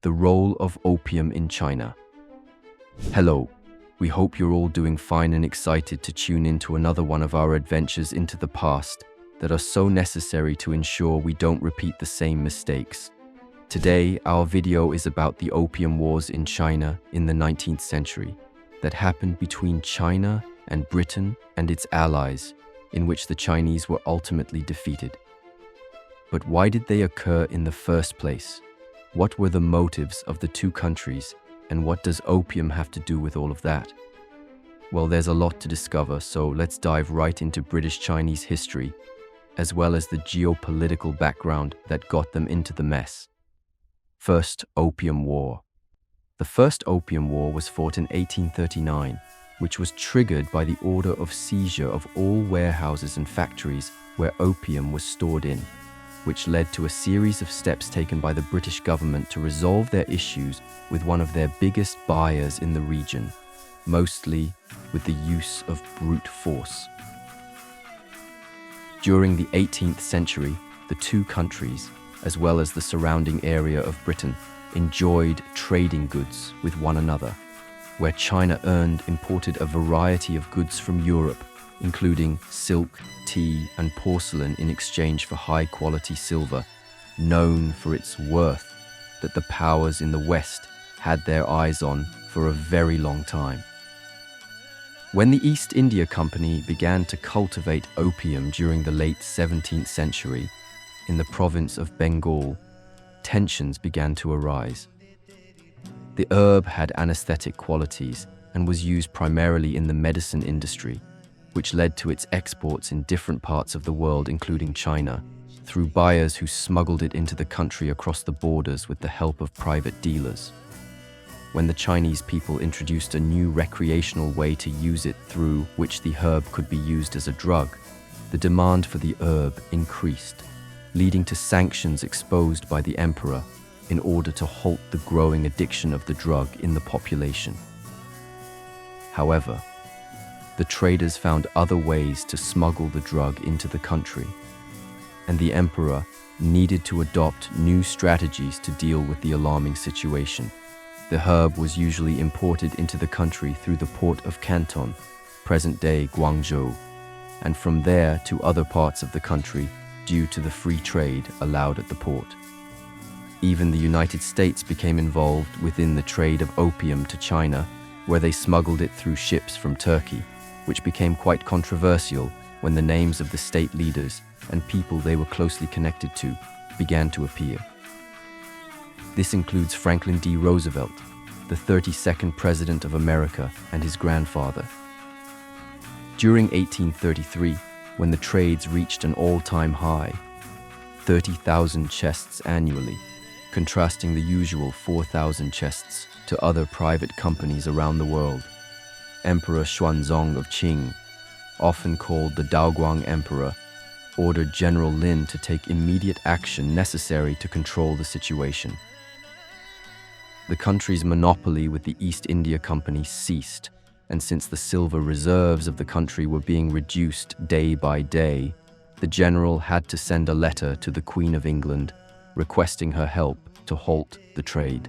The role of opium in China. Hello, we hope you're all doing fine and excited to tune into another one of our adventures into the past that are so necessary to ensure we don't repeat the same mistakes. Today, our video is about the Opium Wars in China in the 19th century that happened between China and Britain and its allies, in which the Chinese were ultimately defeated. But why did they occur in the first place? What were the motives of the two countries, and what does opium have to do with all of that? Well, there's a lot to discover, so let's dive right into British-Chinese history, as well as the geopolitical background that got them into the mess. First, Opium War. The First Opium War was fought in 1839, which was triggered by the order of seizure of all warehouses and factories where opium was stored in, which led to a series of steps taken by the British government to resolve their issues with one of their biggest buyers in the region, mostly with the use of brute force. During the 18th century, the two countries, as well as the surrounding area of Britain, enjoyed trading goods with one another, where China imported a variety of goods from Europe, including silk, tea, and porcelain in exchange for high-quality silver, known for its worth that the powers in the West had their eyes on for a very long time. When the East India Company began to cultivate opium during the late 17th century in the province of Bengal, tensions began to arise. The herb had anesthetic qualities and was used primarily in the medicine industry, which led to its exports in different parts of the world, including China, through buyers who smuggled it into the country across the borders with the help of private dealers. When the Chinese people introduced a new recreational way to use it through which the herb could be used as a drug, the demand for the herb increased, leading to sanctions exposed by the emperor in order to halt the growing addiction of the drug in the population. However, the traders found other ways to smuggle the drug into the country, and the emperor needed to adopt new strategies to deal with the alarming situation. The herb was usually imported into the country through the port of Canton, present-day Guangzhou, and from there to other parts of the country due to the free trade allowed at the port. Even the United States became involved within the trade of opium to China, where they smuggled it through ships from Turkey, which became quite controversial when the names of the state leaders and people they were closely connected to began to appear. This includes Franklin D. Roosevelt, the 32nd President of America, and his grandfather. During 1833, when the trades reached an all-time high, 30,000 chests annually, contrasting the usual 4,000 chests to other private companies around the world, Emperor Xuanzong of Qing, often called the Daoguang Emperor, ordered General Lin to take immediate action necessary to control the situation. The country's monopoly with the East India Company ceased, and since the silver reserves of the country were being reduced day by day, the general had to send a letter to the Queen of England requesting her help to halt the trade.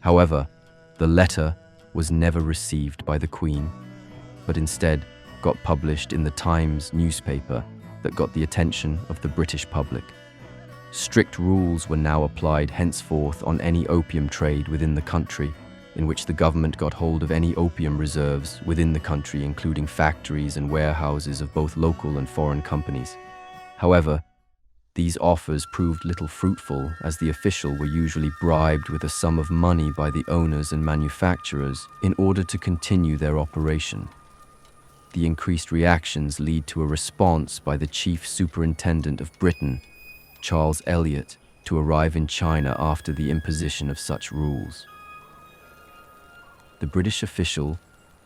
However, the letter was never received by the Queen, but instead got published in the Times newspaper that got the attention of the British public. Strict rules were now applied henceforth on any opium trade within the country, in which the government got hold of any opium reserves within the country, including factories and warehouses of both local and foreign companies. However, these offers proved little fruitful, as the official were usually bribed with a sum of money by the owners and manufacturers in order to continue their operation. The increased reactions lead to a response by the Chief Superintendent of Britain, Charles Eliot, to arrive in China after the imposition of such rules. The British official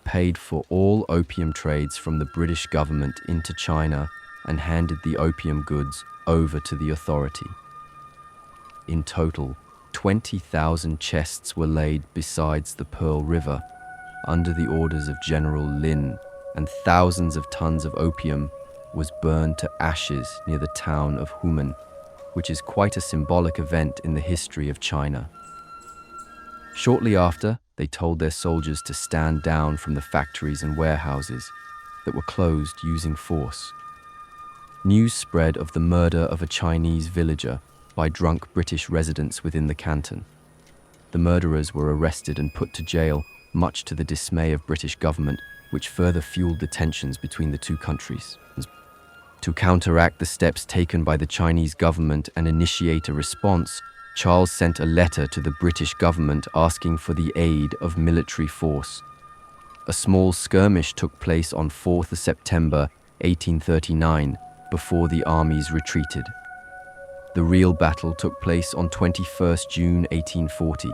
paid for all opium trades from the British government into China and handed the opium goods over to the authority. In total, 20,000 chests were laid besides the Pearl River under the orders of General Lin, and thousands of tons of opium was burned to ashes near the town of Human, which is quite a symbolic event in the history of China. Shortly after, they told their soldiers to stand down from the factories and warehouses that were closed using force. News spread of the murder of a Chinese villager by drunk British residents within the canton. The murderers were arrested and put to jail, much to the dismay of British government, which further fueled the tensions between the two countries. To counteract the steps taken by the Chinese government and initiate a response, Charles sent a letter to the British government asking for the aid of military force. A small skirmish took place on 4th of September 1839 before the armies retreated. The real battle took place on 21st June 1840,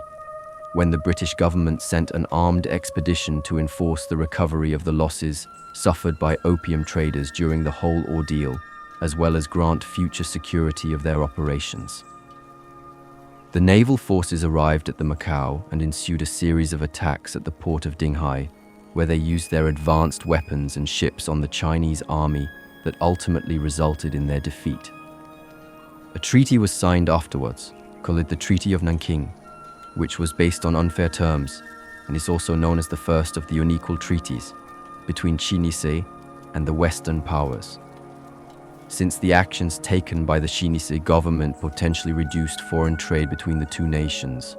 when the British government sent an armed expedition to enforce the recovery of the losses suffered by opium traders during the whole ordeal, as well as grant future security of their operations. The naval forces arrived at the Macau and ensued a series of attacks at the port of Dinghai, where they used their advanced weapons and ships on the Chinese army that ultimately resulted in their defeat. A treaty was signed afterwards, called the Treaty of Nanking, which was based on unfair terms and is also known as the first of the unequal treaties between Chinese and the Western powers. Since the actions taken by the Chinese government potentially reduced foreign trade between the two nations,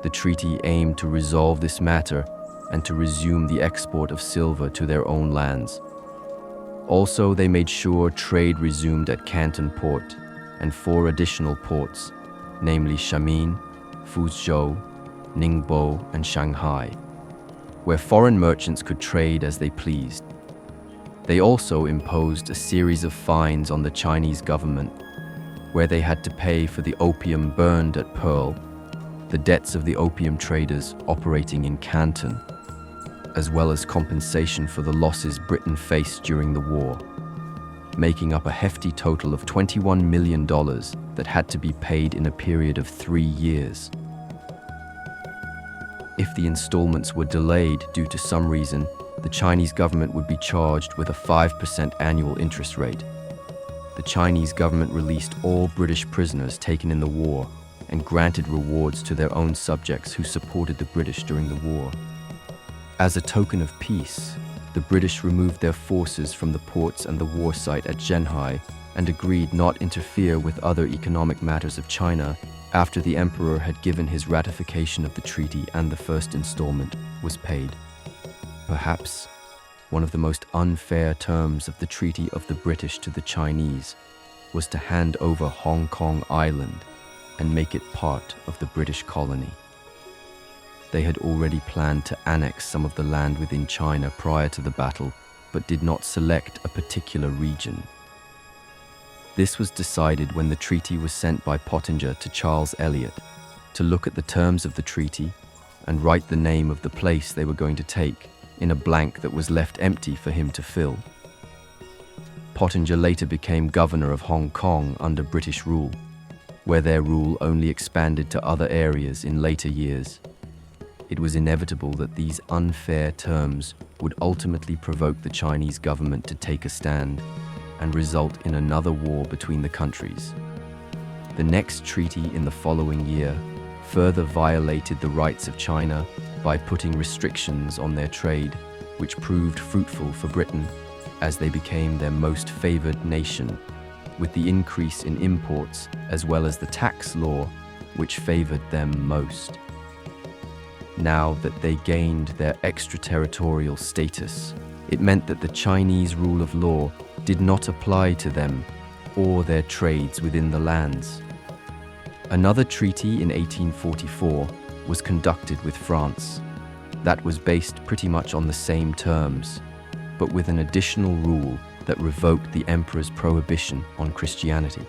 the treaty aimed to resolve this matter and to resume the export of silver to their own lands. Also, they made sure trade resumed at Canton Port and 4 additional ports, namely Xiamen, Fuzhou, Ningbo, and Shanghai, where foreign merchants could trade as they pleased. They also imposed a series of fines on the Chinese government, where they had to pay for the opium burned at Pearl, the debts of the opium traders operating in Canton, as well as compensation for the losses Britain faced during the war, making up a hefty total of $21 million that had to be paid in a period of 3 years. If the installments were delayed due to some reason, the Chinese government would be charged with a 5% annual interest rate. The Chinese government released all British prisoners taken in the war and granted rewards to their own subjects who supported the British during the war. As a token of peace, the British removed their forces from the ports and the war site at Zhenhai and agreed not interfere with other economic matters of China after the emperor had given his ratification of the treaty and the first installment was paid. Perhaps one of the most unfair terms of the treaty of the British to the Chinese was to hand over Hong Kong Island and make it part of the British colony. They had already planned to annex some of the land within China prior to the battle, but did not select a particular region. This was decided when the treaty was sent by Pottinger to Charles Eliot to look at the terms of the treaty and write the name of the place they were going to take in a blank that was left empty for him to fill. Pottinger later became governor of Hong Kong under British rule, where their rule only expanded to other areas in later years. It was inevitable that these unfair terms would ultimately provoke the Chinese government to take a stand and result in another war between the countries. The next treaty in the following year further violated the rights of China by putting restrictions on their trade, which proved fruitful for Britain as they became their most favored nation, with the increase in imports as well as the tax law, which favored them most. Now that they gained their extraterritorial status, it meant that the Chinese rule of law did not apply to them or their trades within the lands. Another treaty in 1844 was conducted with France. That was based pretty much on the same terms, but with an additional rule that revoked the emperor's prohibition on Christianity.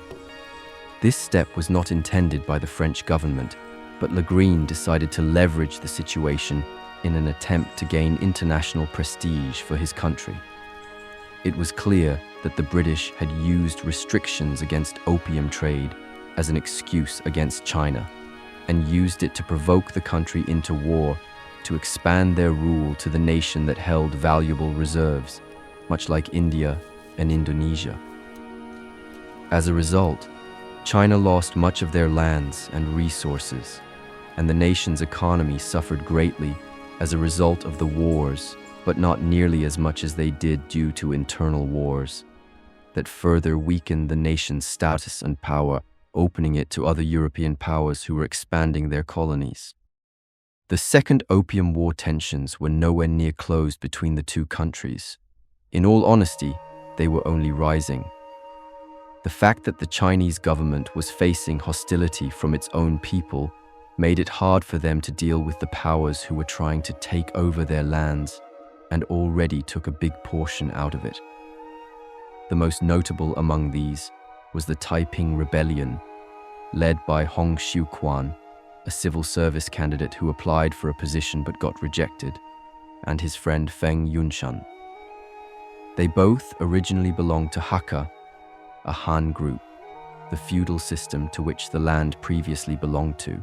This step was not intended by the French government, but Legrine decided to leverage the situation in an attempt to gain international prestige for his country. It was clear that the British had used restrictions against opium trade as an excuse against China, and used it to provoke the country into war to expand their rule to the nation that held valuable reserves, much like India and Indonesia. As a result, China lost much of their lands and resources, and the nation's economy suffered greatly as a result of the wars, but not nearly as much as they did due to internal wars that further weakened the nation's status and power, opening it to other European powers who were expanding their colonies. The Second Opium War tensions were nowhere near closed between the two countries. In all honesty, they were only rising. The fact that the Chinese government was facing hostility from its own people made it hard for them to deal with the powers who were trying to take over their lands and already took a big portion out of it. The most notable among these was the Taiping Rebellion, led by Hong Xiuquan, a civil service candidate who applied for a position but got rejected, and his friend Feng Yunshan. They both originally belonged to Hakka, a Han group, the feudal system to which the land previously belonged to.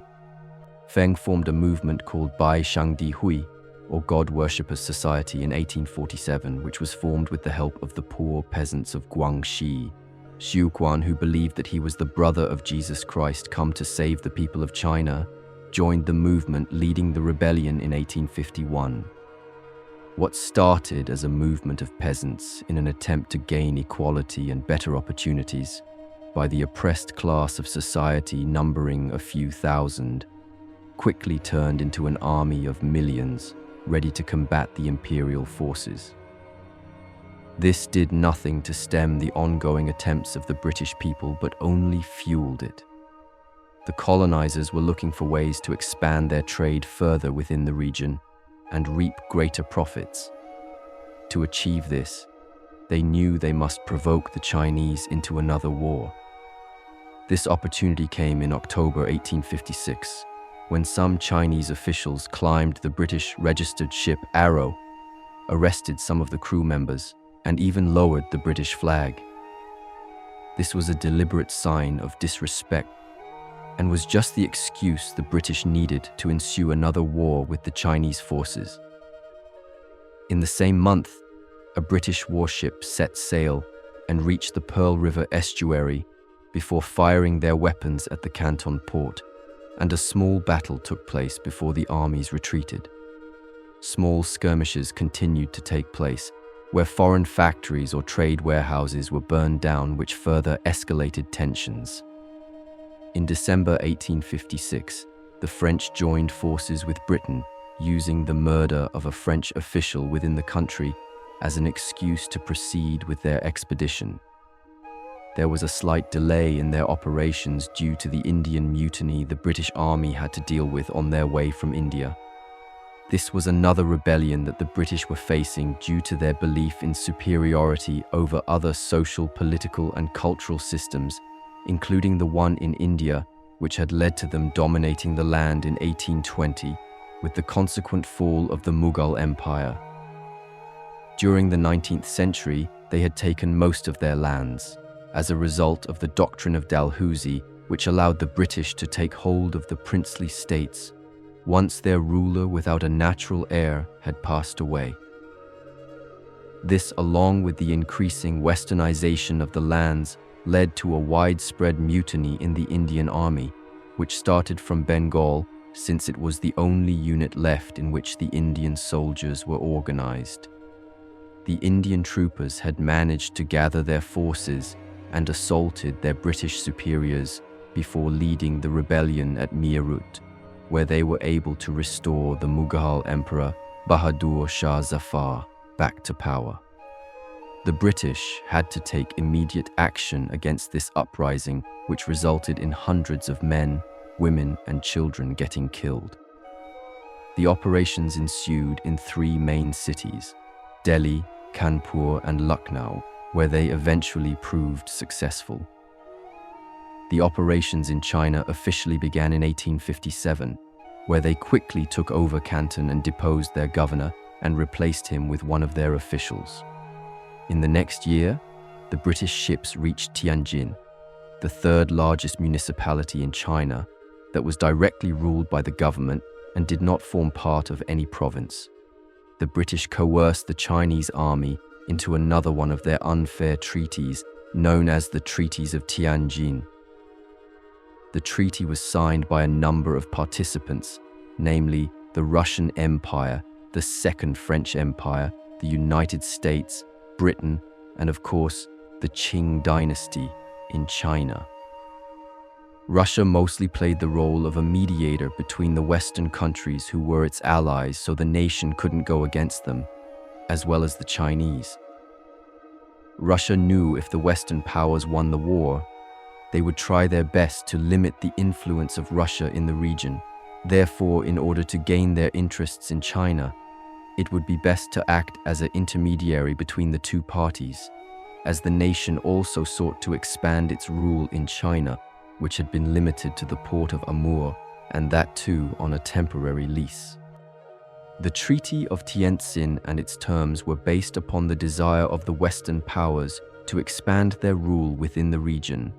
Feng formed a movement called Bai Shangdi Hui, or God Worshippers Society, in 1847, which was formed with the help of the poor peasants of Guangxi. Xiuquan, who believed that he was the brother of Jesus Christ come to save the people of China, joined the movement, leading the rebellion in 1851. What started as a movement of peasants in an attempt to gain equality and better opportunities by the oppressed class of society numbering a few thousand, quickly turned into an army of millions ready to combat the imperial forces. This did nothing to stem the ongoing attempts of the British people, but only fueled it. The colonizers were looking for ways to expand their trade further within the region and reap greater profits. To achieve this, they knew they must provoke the Chinese into another war. This opportunity came in October 1856, when some Chinese officials climbed the British registered ship Arrow, arrested some of the crew members, and even lowered the British flag. This was a deliberate sign of disrespect and was just the excuse the British needed to ensue another war with the Chinese forces. In the same month, a British warship set sail and reached the Pearl River estuary before firing their weapons at the Canton port, and a small battle took place before the armies retreated. Small skirmishes continued to take place, where foreign factories or trade warehouses were burned down, which further escalated tensions. In December 1856, the French joined forces with Britain, using the murder of a French official within the country as an excuse to proceed with their expedition. There was a slight delay in their operations due to the Indian mutiny the British Army had to deal with on their way from India. This was another rebellion that the British were facing due to their belief in superiority over other social, political, and cultural systems, including the one in India, which had led to them dominating the land in 1820, with the consequent fall of the Mughal Empire. During the 19th century, they had taken most of their lands, as a result of the doctrine of Dalhousie, which allowed the British to take hold of the princely states once their ruler without a natural heir had passed away. This, along with the increasing westernization of the lands, led to a widespread mutiny in the Indian Army, which started from Bengal, since it was the only unit left in which the Indian soldiers were organized. The Indian troopers had managed to gather their forces and assaulted their British superiors before leading the rebellion at Meerut, where they were able to restore the Mughal Emperor Bahadur Shah Zafar back to power. The British had to take immediate action against this uprising, which resulted in hundreds of men, women, and children getting killed. The operations ensued in three main cities, Delhi, Kanpur, and Lucknow, where they eventually proved successful. The operations in China officially began in 1857, where they quickly took over Canton and deposed their governor and replaced him with one of their officials. In the next year, the British ships reached Tianjin, the third largest municipality in China that was directly ruled by the government and did not form part of any province. The British coerced the Chinese army into another one of their unfair treaties, known as the Treaties of Tianjin. the treaty was signed by a number of participants, namely the Russian Empire, the Second French Empire, the United States, Britain, and of course, the Qing Dynasty in China. Russia mostly played the role of a mediator between the Western countries who were its allies, so the nation couldn't go against them, as well as the Chinese. Russia knew if the Western powers won the war, they would try their best to limit the influence of Russia in the region. Therefore, in order to gain their interests in China, it would be best to act as an intermediary between the two parties, as the nation also sought to expand its rule in China, which had been limited to the port of Amur, and that too on a temporary lease. The Treaty of Tientsin and its terms were based upon the desire of the Western powers to expand their rule within the region,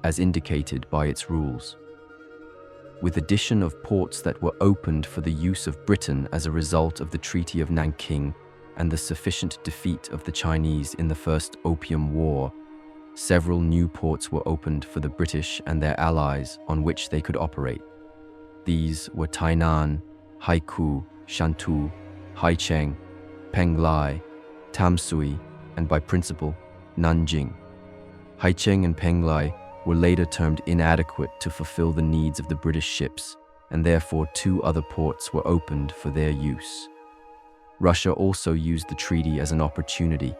as indicated by its rules. With addition of ports that were opened for the use of Britain as a result of the Treaty of Nanking and the sufficient defeat of the Chinese in the First Opium War, several new ports were opened for the British and their allies on which they could operate. These were Tainan, Haikou, Shantou, Haicheng, Penglai, Tamsui, and by principle, Nanjing. Haicheng and Penglai were later termed inadequate to fulfill the needs of the British ships, and therefore two other ports were opened for their use. Russia also used the treaty as an opportunity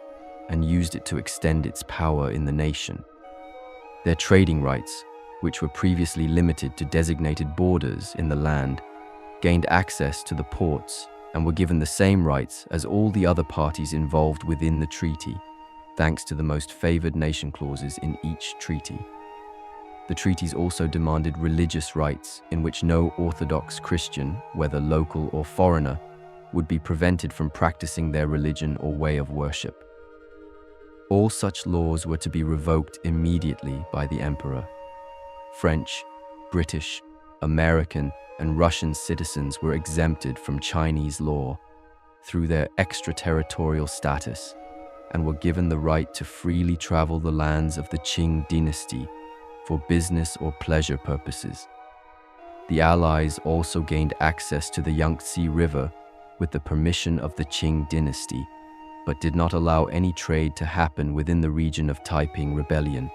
and used it to extend its power in the nation. Their trading rights, which were previously limited to designated borders in the land, gained access to the ports and were given the same rights as all the other parties involved within the treaty, thanks to the most favored nation clauses in each treaty. The treaties also demanded religious rights in which no Orthodox Christian, whether local or foreigner, would be prevented from practicing their religion or way of worship. All such laws were to be revoked immediately by the emperor. French, British, American, and Russian citizens were exempted from Chinese law through their extraterritorial status and were given the right to freely travel the lands of the Qing dynasty for business or pleasure purposes. The Allies also gained access to the Yangtze River with the permission of the Qing dynasty, but did not allow any trade to happen within the region of Taiping Rebellion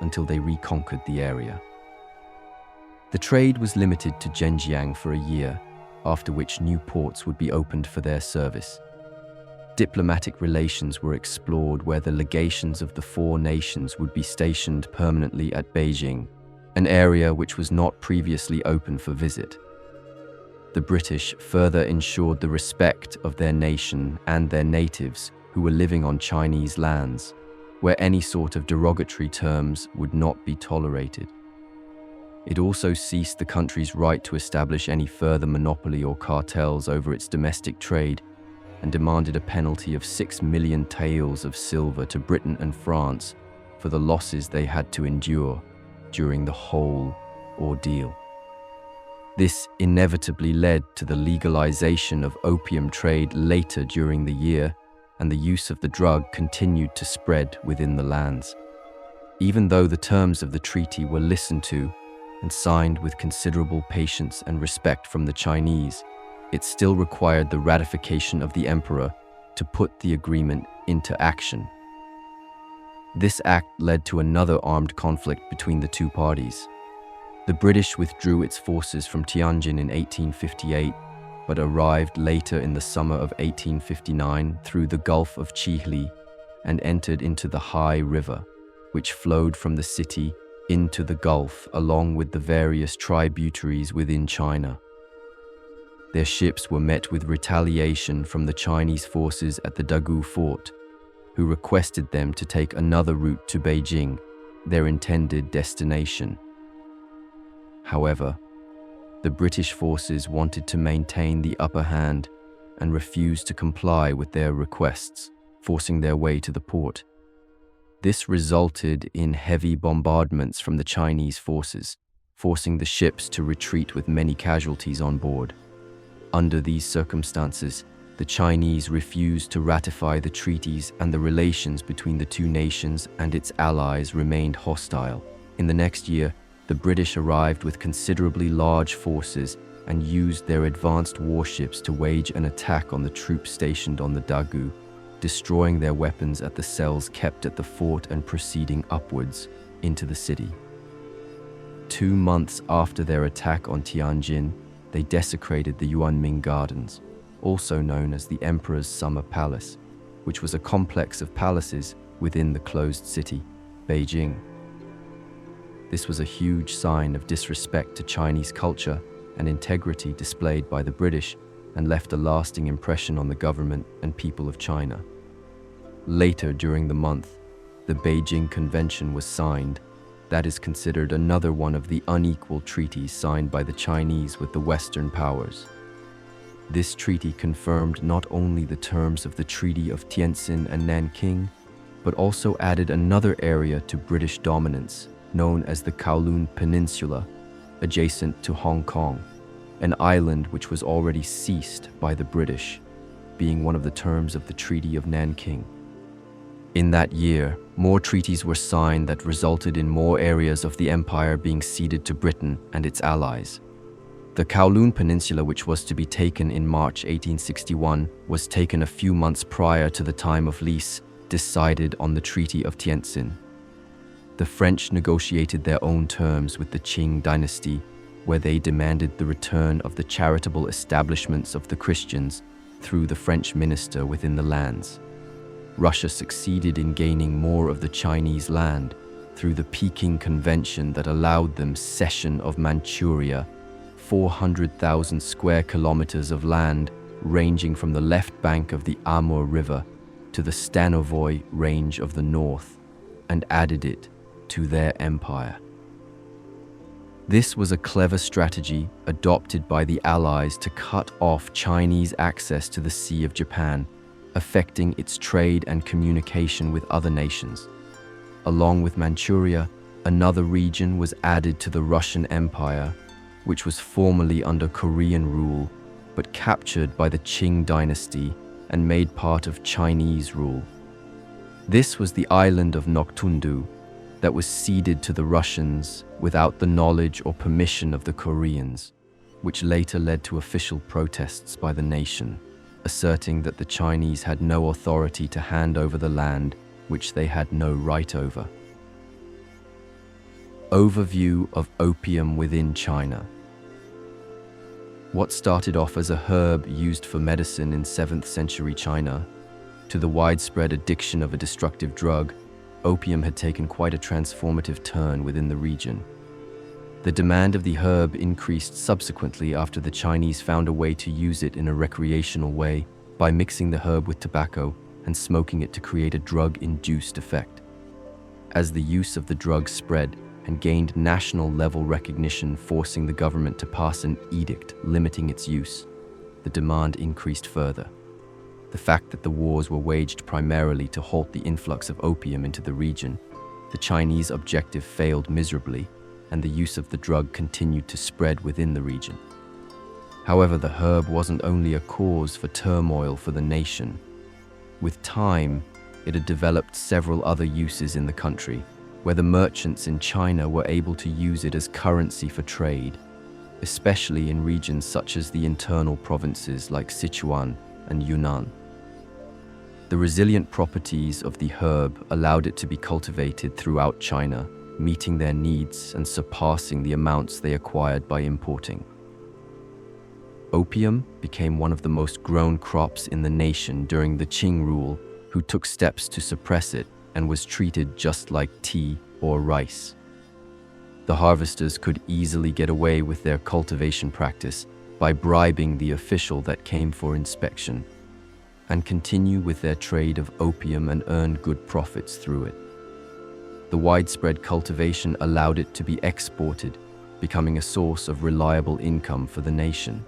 until they reconquered the area. The trade was limited to Zhenjiang for a year, after which new ports would be opened for their service. Diplomatic relations were explored where the legations of the four nations would be stationed permanently at Beijing, an area which was not previously open for visit. The British further ensured the respect of their nation and their natives who were living on Chinese lands, where any sort of derogatory terms would not be tolerated. It also ceased the country's right to establish any further monopoly or cartels over its domestic trade and demanded a penalty of 6 million taels of silver to Britain and France for the losses they had to endure during the whole ordeal. This inevitably led to the legalization of opium trade later during the year, and the use of the drug continued to spread within the lands. Even though the terms of the treaty were listened to and signed with considerable patience and respect from the Chinese, it still required the ratification of the emperor to put the agreement into action. This act led to another armed conflict between the two parties. The British withdrew its forces from Tianjin in 1858, but arrived later in the summer of 1859 through the Gulf of Chihli and entered into the Hai River, which flowed from the city into the Gulf along with the various tributaries within China. Their ships were met with retaliation from the Chinese forces at the Dagu fort, who requested them to take another route to Beijing, their intended destination. However, the British forces wanted to maintain the upper hand and refused to comply with their requests, forcing their way to the port. This resulted in heavy bombardments from the Chinese forces, forcing the ships to retreat with many casualties on board. Under these circumstances, the Chinese refused to ratify the treaties, and the relations between the two nations and its allies remained hostile. In the next year, the British arrived with considerably large forces and used their advanced warships to wage an attack on the troops stationed on the Dagu, destroying their weapons at the cells kept at the fort and proceeding upwards into the city. 2 months after their attack on Tianjin, they desecrated the Yuanming Gardens, also known as the Emperor's Summer Palace, which was a complex of palaces within the closed city, Beijing. This was a huge sign of disrespect to Chinese culture and integrity displayed by the British, and left a lasting impression on the government and people of China. Later during the month, the Beijing Convention was signed. That is considered another one of the unequal treaties signed by the Chinese with the Western powers. This treaty confirmed not only the terms of the Treaty of Tientsin and Nanking, but also added another area to British dominance, known as the Kowloon Peninsula, adjacent to Hong Kong, an island which was already seized by the British, being one of the terms of the Treaty of Nanking. In that year, more treaties were signed that resulted in more areas of the empire being ceded to Britain and its allies. The Kowloon Peninsula, which was to be taken in March 1861, was taken a few months prior to the time of lease decided on the Treaty of Tientsin. The French negotiated their own terms with the Qing Dynasty, where they demanded the return of the charitable establishments of the Christians through the French minister within the lands. Russia succeeded in gaining more of the Chinese land through the Peking Convention that allowed them cession of Manchuria, 400,000 square kilometers of land ranging from the left bank of the Amur River to the Stanovoy Range of the north, and added it to their empire. This was a clever strategy adopted by the Allies to cut off Chinese access to the Sea of Japan, affecting its trade and communication with other nations. Along with Manchuria, another region was added to the Russian Empire, which was formerly under Korean rule, but captured by the Qing Dynasty and made part of Chinese rule. This was the island of Noktundu that was ceded to the Russians without the knowledge or permission of the Koreans, which later led to official protests by the nation, asserting that the Chinese had no authority to hand over the land which they had no right over. Overview of opium within China. What started off as a herb used for medicine in 7th century China, to the widespread addiction of a destructive drug, opium had taken quite a transformative turn within the region. The demand of the herb increased subsequently after the Chinese found a way to use it in a recreational way by mixing the herb with tobacco and smoking it to create a drug-induced effect. As the use of the drug spread and gained national-level recognition, forcing the government to pass an edict limiting its use, the demand increased further. The fact that the wars were waged primarily to halt the influx of opium into the region, the Chinese objective failed miserably, and the use of the drug continued to spread within the region. However, the herb wasn't only a cause for turmoil for the nation. With time, it had developed several other uses in the country, where the merchants in China were able to use it as currency for trade, especially in regions such as the internal provinces like Sichuan and Yunnan. The resilient properties of the herb allowed it to be cultivated throughout China, meeting their needs and surpassing the amounts they acquired by importing. Opium became one of the most grown crops in the nation during the Qing rule, who took steps to suppress it and was treated just like tea or rice. The harvesters could easily get away with their cultivation practice by bribing the official that came for inspection, and continue with their trade of opium and earn good profits through it. The widespread cultivation allowed it to be exported, becoming a source of reliable income for the nation.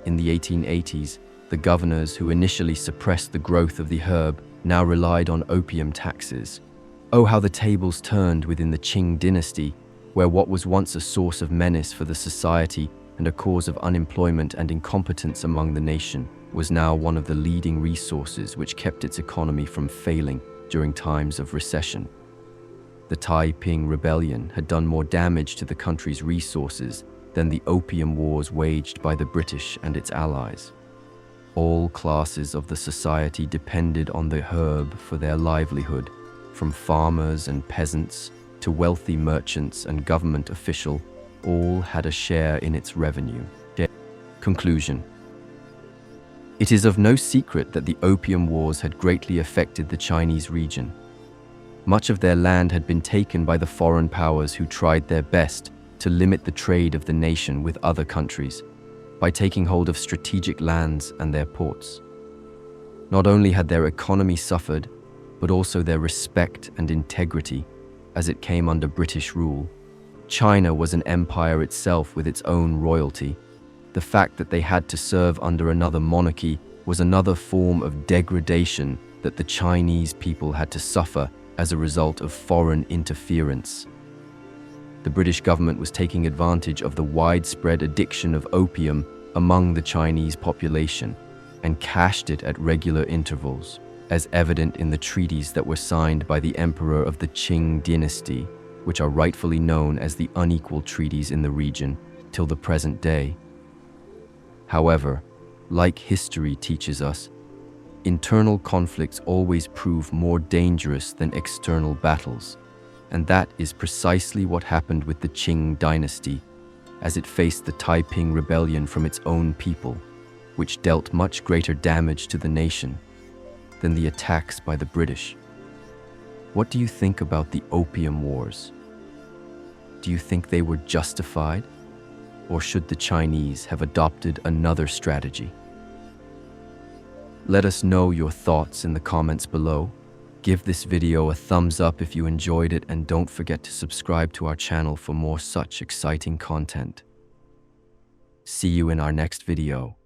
In the 1880s, the governors who initially suppressed the growth of the herb now relied on opium taxes. Oh, how the tables turned within the Qing dynasty, where what was once a source of menace for the society and a cause of unemployment and incompetence among the nation was now one of the leading resources which kept its economy from failing during times of recession. The Taiping Rebellion had done more damage to the country's resources than the Opium Wars waged by the British and its allies. All classes of the society depended on the herb for their livelihood, from farmers and peasants to wealthy merchants and government officials. All had a share in its revenue. Conclusion. It is of no secret that the Opium Wars had greatly affected the Chinese region. Much of their land had been taken by the foreign powers who tried their best to limit the trade of the nation with other countries by taking hold of strategic lands and their ports. Not only had their economy suffered, but also their respect and integrity as it came under British rule. China was an empire itself with its own royalty. The fact that they had to serve under another monarchy was another form of degradation that the Chinese people had to suffer as a result of foreign interference. The British government was taking advantage of the widespread addiction of opium among the Chinese population and cashed it at regular intervals, as evident in the treaties that were signed by the emperor of the Qing dynasty, which are rightfully known as the unequal treaties in the region till the present day. However, like history teaches us, internal conflicts always prove more dangerous than external battles, and that is precisely what happened with the Qing dynasty, as it faced the Taiping Rebellion from its own people, which dealt much greater damage to the nation than the attacks by the British. What do you think about the Opium Wars? Do you think they were justified, or should the Chinese have adopted another strategy? Let us know your thoughts in the comments below. Give this video a thumbs up if you enjoyed it, and don't forget to subscribe to our channel for more such exciting content. See you in our next video.